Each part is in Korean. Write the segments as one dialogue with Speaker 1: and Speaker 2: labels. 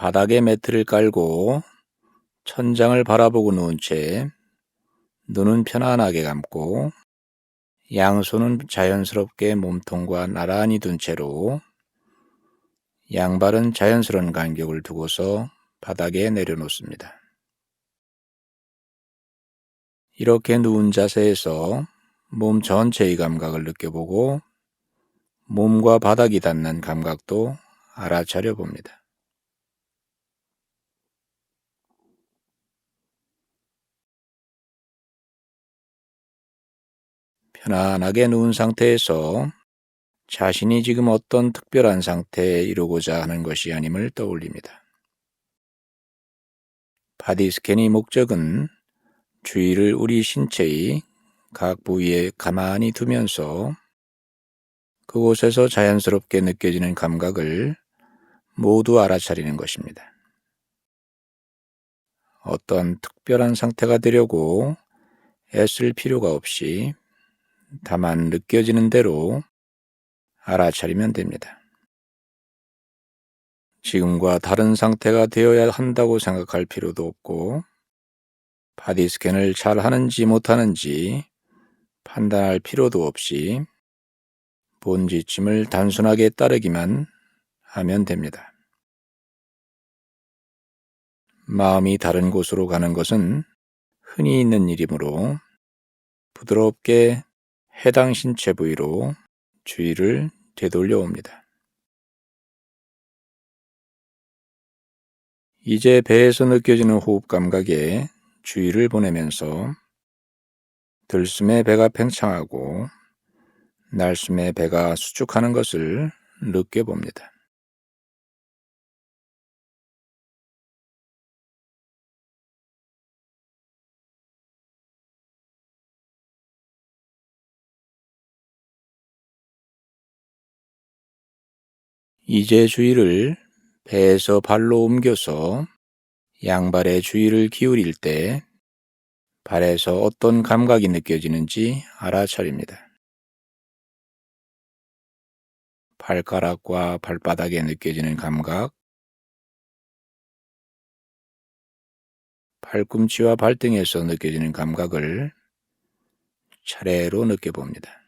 Speaker 1: 바닥에 매트를 깔고 천장을 바라보고 누운 채 눈은 편안하게 감고 양손은 자연스럽게 몸통과 나란히 둔 채로 양발은 자연스러운 간격을 두고서 바닥에 내려놓습니다. 이렇게 누운 자세에서 몸 전체의 감각을 느껴보고 몸과 바닥이 닿는 감각도 알아차려 봅니다. 편안하게 누운 상태에서 자신이 지금 어떤 특별한 상태에 이루고자 하는 것이 아님을 떠올립니다. 바디 스캔의 목적은 주의를 우리 신체의 각 부위에 가만히 두면서 그곳에서 자연스럽게 느껴지는 감각을 모두 알아차리는 것입니다. 어떤 특별한 상태가 되려고 애쓸 필요가 없이 다만 느껴지는 대로 알아차리면 됩니다. 지금과 다른 상태가 되어야 한다고 생각할 필요도 없고 바디 스캔을 잘 하는지 못하는지 판단할 필요도 없이 본 지침을 단순하게 따르기만 하면 됩니다. 마음이 다른 곳으로 가는 것은 흔히 있는 일이므로 부드럽게 해당 신체 부위로 주의를 되돌려 옵니다. 이제 배에서 느껴지는 호흡 감각에 주의를 보내면서 들숨에 배가 팽창하고 날숨에 배가 수축하는 것을 느껴봅니다. 이제 주의를 배에서 발로 옮겨서 양발의 주의를 기울일 때 발에서 어떤 감각이 느껴지는지 알아차립니다. 발가락과 발바닥에 느껴지는 감각, 팔꿈치와 발등에서 느껴지는 감각을 차례로 느껴봅니다.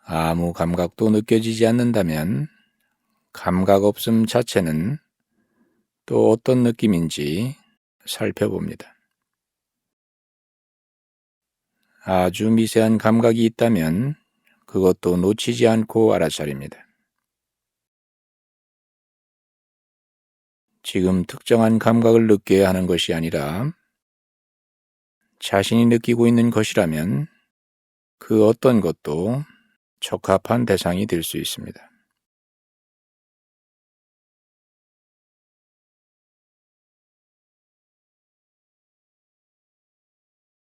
Speaker 1: 아무 감각도 느껴지지 않는다면 감각 없음 자체는 또 어떤 느낌인지 살펴봅니다. 아주 미세한 감각이 있다면 그것도 놓치지 않고 알아차립니다. 지금 특정한 감각을 느껴야 하는 것이 아니라 자신이 느끼고 있는 것이라면 그 어떤 것도 적합한 대상이 될 수 있습니다.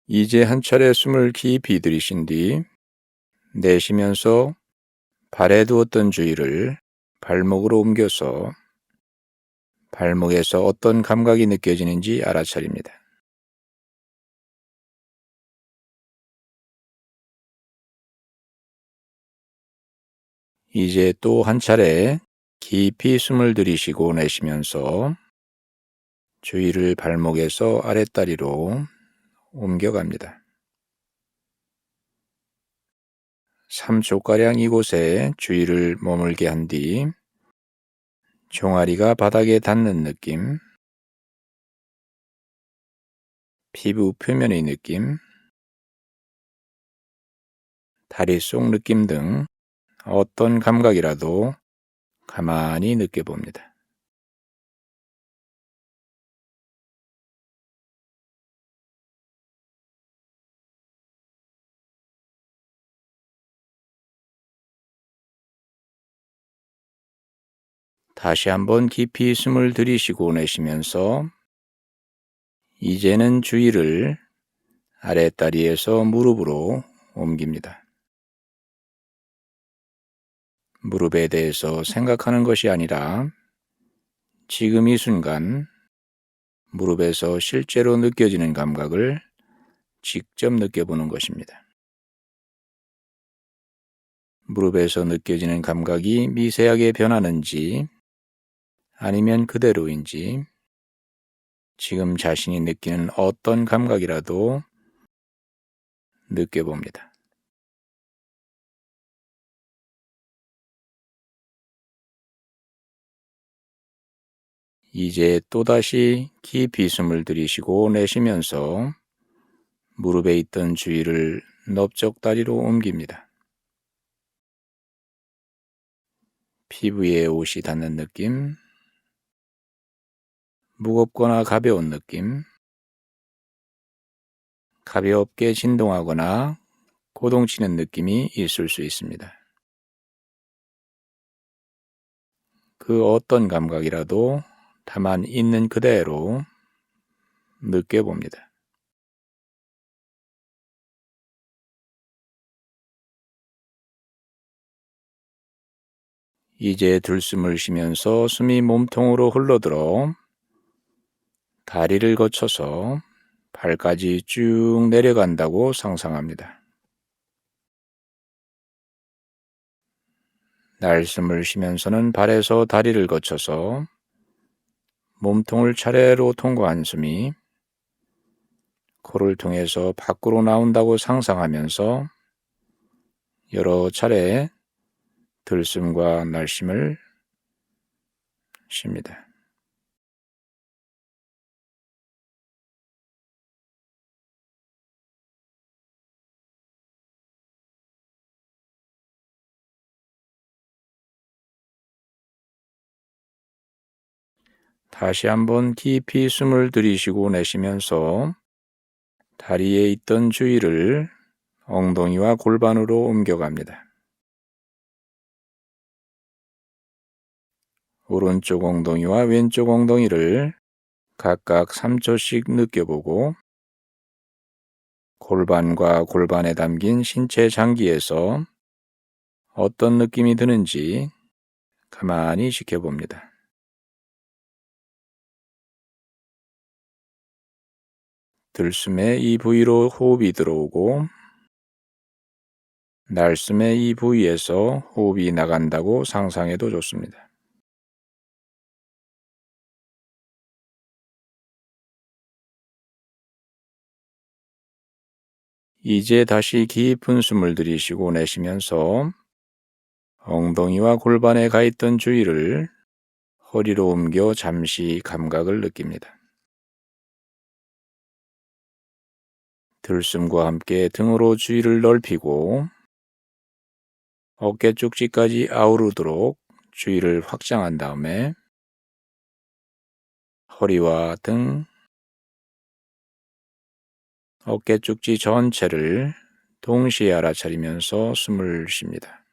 Speaker 1: 이제 한 차례 숨을 깊이 들이신 뒤 내쉬면서 발에 두었던 주의를 발목으로 옮겨서 발목에서 어떤 감각이 느껴지는지 알아차립니다. 이제 또 한 차례 깊이 숨을 들이쉬고 내쉬면서 주의를 발목에서 아랫다리로 옮겨갑니다. 3초가량 이곳에 주의를 머물게 한 뒤 종아리가 바닥에 닿는 느낌, 피부 표면의 느낌, 다리 속 느낌 등 어떤 감각이라도 가만히 느껴봅니다. 다시 한번 깊이 숨을 들이쉬고 내쉬면서 이제는 주의를 아랫다리에서 무릎으로 옮깁니다. 무릎에 대해서 생각하는 것이 아니라 지금 이 순간 무릎에서 실제로 느껴지는 감각을 직접 느껴보는 것입니다. 무릎에서 느껴지는 감각이 미세하게 변하는지 아니면 그대로인지 지금 자신이 느끼는 어떤 감각이라도 느껴봅니다. 이제 또다시 깊이 숨을 들이쉬고 내쉬면서 무릎에 있던 주의를 넓적다리로 옮깁니다. 피부에 옷이 닿는 느낌, 무겁거나 가벼운 느낌, 가볍게 진동하거나 고동치는 느낌이 있을 수 있습니다. 그 어떤 감각이라도 다만 있는 그대로 느껴봅니다. 이제 들숨을 쉬면서 숨이 몸통으로 흘러들어 다리를 거쳐서 발까지 쭉 내려간다고 상상합니다. 날숨을 쉬면서는 발에서 다리를 거쳐서 몸통을 차례로 통과한 숨이 코를 통해서 밖으로 나온다고 상상하면서 여러 차례 들숨과 날숨을 쉽니다. 다시 한번 깊이 숨을 들이쉬고 내쉬면서 다리에 있던 주의를 엉덩이와 골반으로 옮겨갑니다. 오른쪽 엉덩이와 왼쪽 엉덩이를 각각 3초씩 느껴보고 골반과 골반에 담긴 신체 장기에서 어떤 느낌이 드는지 가만히 지켜봅니다. 들숨에 이 부위로 호흡이 들어오고 날숨에 이 부위에서 호흡이 나간다고 상상해도 좋습니다. 이제 다시 깊은 숨을 들이쉬고 내쉬면서 엉덩이와 골반에 가 있던 주의를 허리로 옮겨 잠시 감각을 느낍니다. 들숨과 함께 등으로 주의를 넓히고 어깨 쪽지까지 아우르도록 주의를 확장한 다음에 허리와 등, 어깨 쪽지 전체를 동시에 알아차리면서 숨을 쉽니다.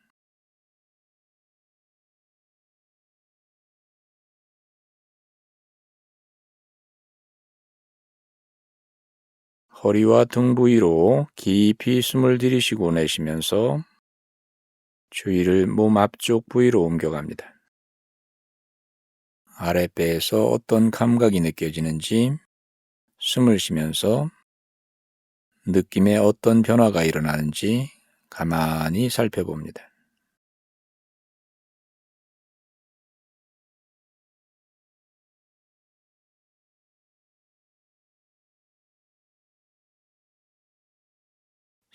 Speaker 1: 허리와 등 부위로 깊이 숨을 들이쉬고 내쉬면서 주의를 몸 앞쪽 부위로 옮겨갑니다. 아랫배에서 어떤 감각이 느껴지는지 숨을 쉬면서 느낌에 어떤 변화가 일어나는지 가만히 살펴봅니다.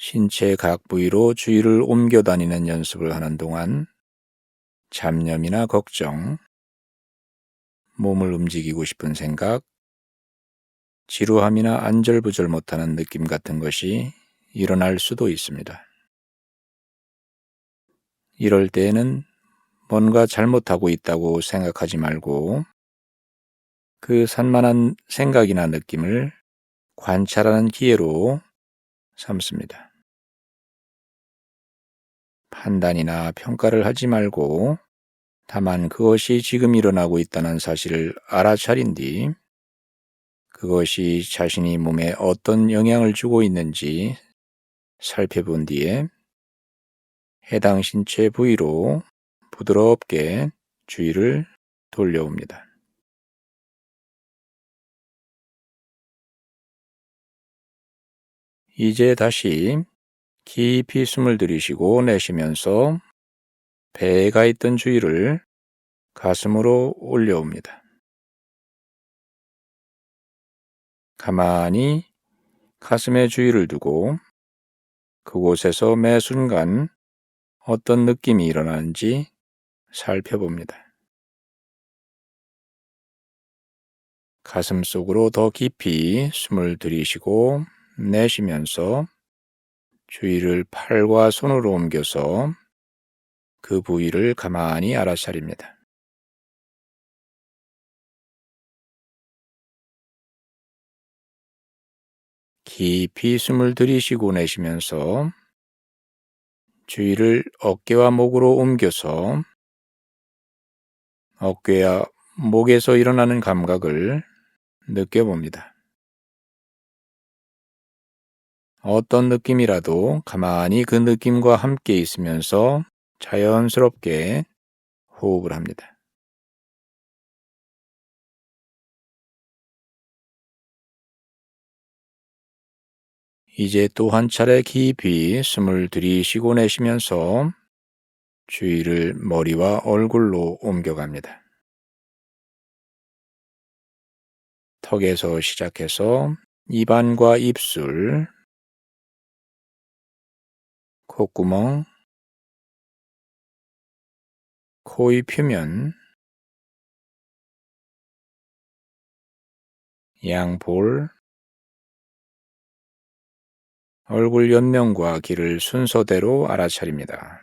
Speaker 1: 신체 각 부위로 주의를 옮겨 다니는 연습을 하는 동안 잡념이나 걱정, 몸을 움직이고 싶은 생각, 지루함이나 안절부절 못하는 느낌 같은 것이 일어날 수도 있습니다. 이럴 때에는 뭔가 잘못하고 있다고 생각하지 말고 그 산만한 생각이나 느낌을 관찰하는 기회로 삼습니다. 판단이나 평가를 하지 말고 다만 그것이 지금 일어나고 있다는 사실을 알아차린 뒤 그것이 자신이 몸에 어떤 영향을 주고 있는지 살펴본 뒤에 해당 신체 부위로 부드럽게 주의를 돌려옵니다. 이제 다시 깊이 숨을 들이쉬고 내쉬면서 배에 가 있던 주의를 가슴으로 올려옵니다. 가만히 가슴에 주의를 두고 그곳에서 매 순간 어떤 느낌이 일어나는지 살펴봅니다. 가슴 속으로 더 깊이 숨을 들이쉬고 내쉬면서 주의를 팔과 손으로 옮겨서 그 부위를 가만히 알아차립니다. 깊이 숨을 들이쉬고 내쉬면서 주의를 어깨와 목으로 옮겨서 어깨와 목에서 일어나는 감각을 느껴봅니다. 어떤 느낌이라도 가만히 그 느낌과 함께 있으면서 자연스럽게 호흡을 합니다. 이제 또 한 차례 깊이 숨을 들이쉬고 내쉬면서 주의를 머리와 얼굴로 옮겨갑니다. 턱에서 시작해서 입안과 입술, 콧구멍, 코의 표면, 양볼, 얼굴 옆면과 귀를 순서대로 알아차립니다.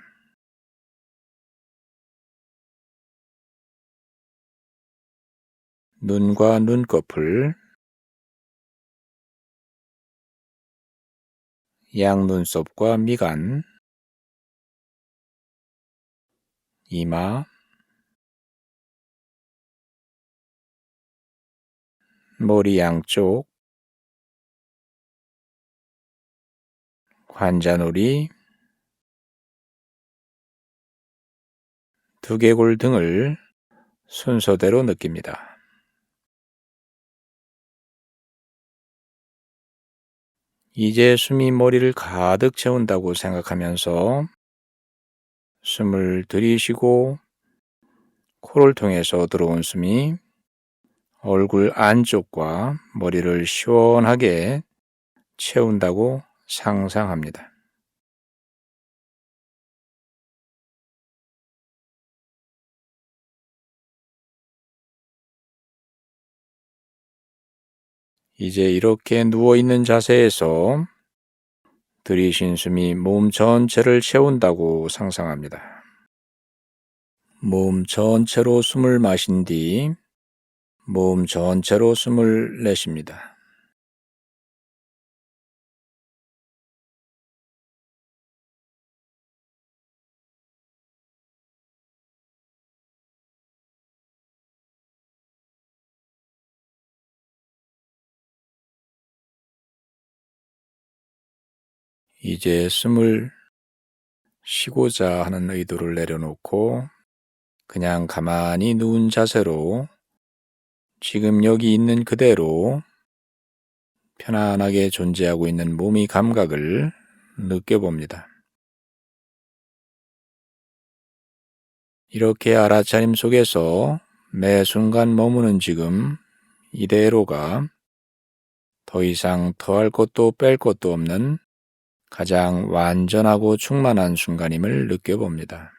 Speaker 1: 눈과 눈꺼풀, 양눈썹과 미간, 이마, 머리 양쪽, 관자놀이, 두개골 등을 순서대로 느낍니다. 이제 숨이 머리를 가득 채운다고 생각하면서 숨을 들이쉬고 코를 통해서 들어온 숨이 얼굴 안쪽과 머리를 시원하게 채운다고 상상합니다. 이제 이렇게 누워있는 자세에서 들이쉰 숨이 몸 전체를 채운다고 상상합니다. 몸 전체로 숨을 마신 뒤 몸 전체로 숨을 내쉽니다. 이제 숨을 쉬고자 하는 의도를 내려놓고 그냥 가만히 누운 자세로 지금 여기 있는 그대로 편안하게 존재하고 있는 몸의 감각을 느껴봅니다. 이렇게 알아차림 속에서 매 순간 머무는 지금 이대로가 더 이상 더할 것도 뺄 것도 없는 가장 완전하고 충만한 순간임을 느껴봅니다.